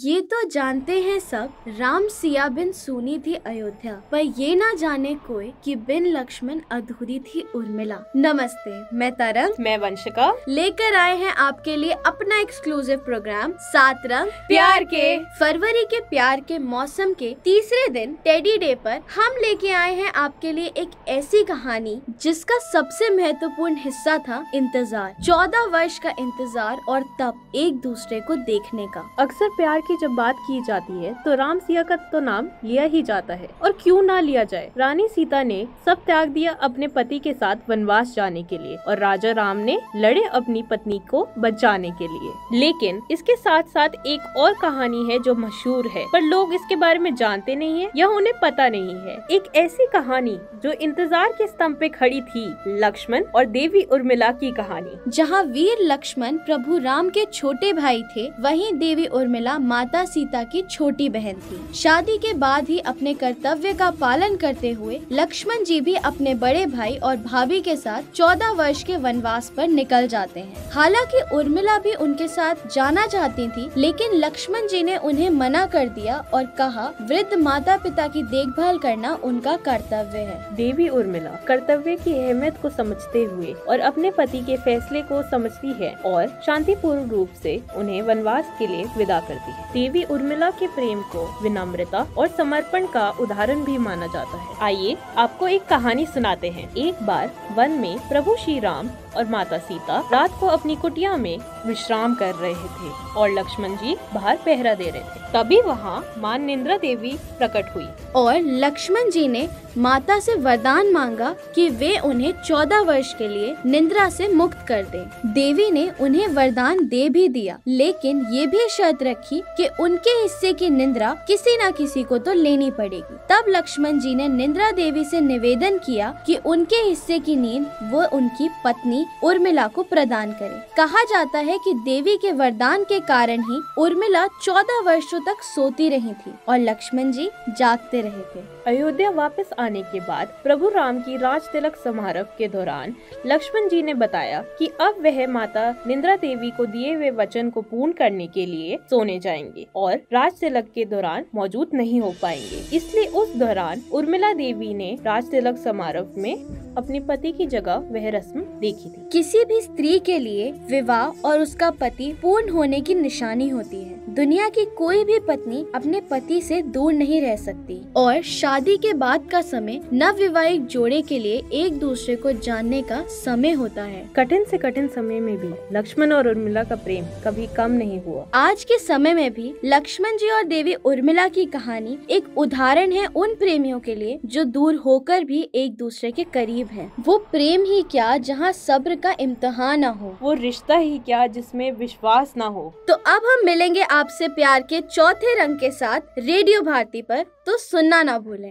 ये तो जानते हैं सब, राम सिया बिन सूनी थी अयोध्या, पर ये ना जाने कोई कि बिन लक्ष्मण अधूरी थी उर्मिला। नमस्ते, मैं तरंग, मैं वंशिका लेकर आए हैं आपके लिए अपना एक्सक्लूसिव प्रोग्राम 7 रंग प्यार के। फरवरी के प्यार के मौसम के तीसरे दिन टेडी डे पर हम लेके आए हैं आपके लिए एक ऐसी कहानी जिसका सबसे महत्वपूर्ण हिस्सा था इंतजार। 14 वर्ष का इंतजार और तब एक दूसरे को देखने का। अक्सर प्यार की जब बात की जाती है तो राम सिया का तो नाम लिया ही जाता है, और क्यों ना लिया जाए। रानी सीता ने सब त्याग दिया अपने पति के साथ वनवास जाने के लिए, और राजा राम ने लड़े अपनी पत्नी को बचाने के लिए। लेकिन इसके साथ साथ एक और कहानी है जो मशहूर है, पर लोग इसके बारे में जानते नहीं है या उन्हें पता नहीं है। एक ऐसी कहानी जो इंतजार के स्तंभ पे खड़ी थी, लक्ष्मण और देवी उर्मिला की कहानी। जहाँ वीर लक्ष्मण प्रभु राम के छोटे भाई थे, वहीं देवी उर्मिला माता सीता की छोटी बहन थी। शादी के बाद ही अपने कर्तव्य का पालन करते हुए लक्ष्मण जी भी अपने बड़े भाई और भाभी के साथ 14 वर्ष के वनवास पर निकल जाते हैं। हालांकि उर्मिला भी उनके साथ जाना चाहती थी, लेकिन लक्ष्मण जी ने उन्हें मना कर दिया और कहा वृद्ध माता पिता की देखभाल करना उनका कर्तव्य है। देवी उर्मिला कर्तव्य की अहमियत को समझते हुए और अपने पति के फैसले को समझती है और शांतिपूर्ण रूप से उन्हें वनवास के लिए विदा करती है। देवी उर्मिला के प्रेम को विनम्रता और समर्पण का उदाहरण भी माना जाता है। आइए आपको एक कहानी सुनाते हैं। एक बार वन में प्रभु श्री राम और माता सीता रात को अपनी कुटिया में विश्राम कर रहे थे और लक्ष्मण जी बाहर पहरा दे रहे थे। तभी वहाँ मां निंद्रा देवी प्रकट हुई और लक्ष्मण जी ने माता से वरदान मांगा कि वे उन्हें 14 वर्ष के लिए निंद्रा से मुक्त कर दें। देवी ने उन्हें वरदान दे भी दिया, लेकिन ये भी शर्त रखी कि उनके हिस्से की निंद्रा किसी न किसी को तो लेनी पड़ेगी। तब लक्ष्मण जी ने निंद्रा देवी से निवेदन किया कि उनके हिस्से की नींद वो उनकी पत्नी उर्मिला को प्रदान करे। कहा जाता है कि देवी के वरदान के कारण ही उर्मिला 14 वर्षों तक सोती रही थी और लक्ष्मण जी जागते रहे थे। अयोध्या वापस आने के बाद प्रभु राम की राज तिलक समारोह के दौरान लक्ष्मण जी ने बताया कि अब वह माता निंद्रा देवी को दिए हुए वचन को पूर्ण करने के लिए सोने जाएंगे और राज तिलक के दौरान मौजूद नहीं हो पाएंगे। इसलिए उस दौरान उर्मिला देवी ने राज तिलक समारोह में अपने पति की जगह वह रस्म देखी थी। किसी भी स्त्री के लिए विवाह और उसका पति पूर्ण होने की निशानी होती है। दुनिया की कोई भी पत्नी अपने पति से दूर नहीं रह सकती और शादी के बाद का समय नवविवाहित जोड़े के लिए एक दूसरे को जानने का समय होता है। कठिन से कठिन समय में भी लक्ष्मण और उर्मिला का प्रेम कभी कम नहीं हुआ। आज के समय में भी लक्ष्मण जी और देवी उर्मिला की कहानी एक उदाहरण है उन प्रेमियों के लिए जो दूर होकर भी एक दूसरे के करीब है। वो प्रेम ही क्या जहाँ सब्र का इम्तिहान न हो, वो रिश्ता ही क्या जिसमें विश्वास न हो। तो अब हम मिलेंगे आपसे प्यार के चौथे रंग के साथ रेडियो भारती पर, तो सुनना ना भूलें।